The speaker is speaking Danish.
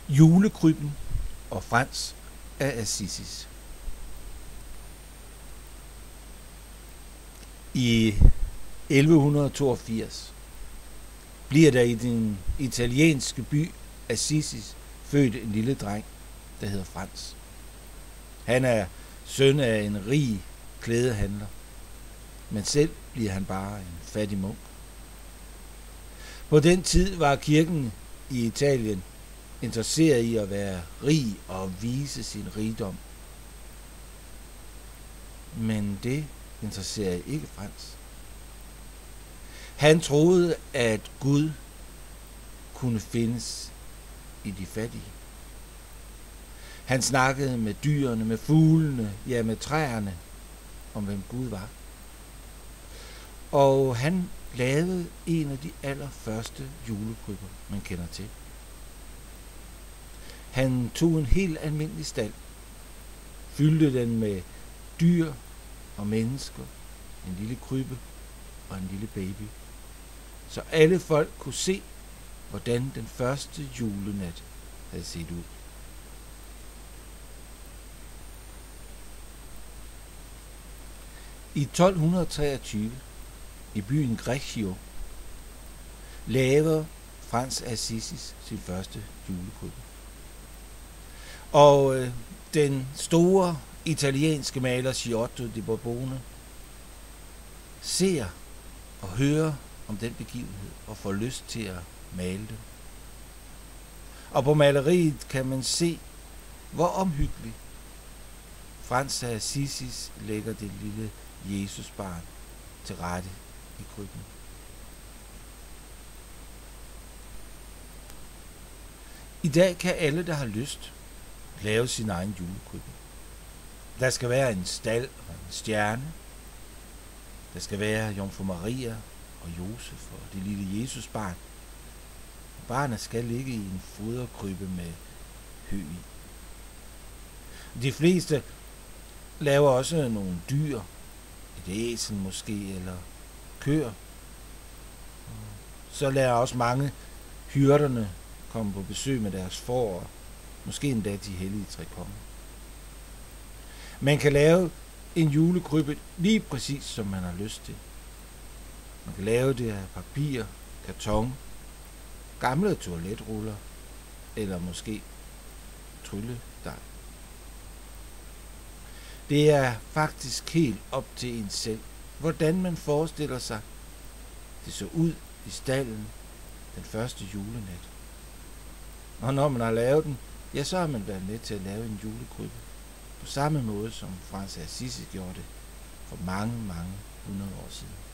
Julekrybben og Frans af Assisi. I 1182 bliver der i den italienske by Assisi født en lille dreng, der hedder Frans. Han er søn af en rig klædehandler, men selv bliver han bare en fattig munk. På den tid var kirken i Italien interesseret i at være rig og vise sin rigdom. Men det interesserede ikke Frans. Han troede, at Gud kunne findes i de fattige. Han snakkede med dyrene, med fuglene, ja med træerne, om hvem Gud var. Og han lavede en af de allerførste julekrybber, man kender til. Han tog en helt almindelig stald, fyldte den med dyr og mennesker, en lille krybbe og en lille baby, så alle folk kunne se, hvordan den første julenat havde set ud. I 1223 i byen Greccio laver Frans af Assisi sin første julekrybbe. Og den store italienske maler Giotto di Bordone ser og hører om den begivenhed og får lyst til at male den. Og på maleriet kan man se, hvor omhyggeligt Frans af Assisi lægger det lille Jesusbarn til rette i krybben. I dag kan alle, der har lyst, lave sin egen julekrybbe. Der skal være en stald og en stjerne. Der skal være Jomfru Maria og Josef og det lille Jesusbarn. Barnet skal ligge i en foderkrybbe med hø i. De fleste laver også nogle dyr. Et æsel måske, eller køer. Så lader også mange hyrderne komme på besøg med deres får, og måske endda de hellige tre konger. Man kan lave en julekrybbe lige præcis, som man har lyst til. Man kan lave det af papir, karton, gamle toiletruller, eller måske trylledej. Det er faktisk helt op til en selv, hvordan man forestiller sig, det så ud i stalden den første julenat. Og når man har lavet den, ja, så har man været med til at lave en julekrybbe, på samme måde som Frans af Assisi gjorde det for mange, mange 100 år siden.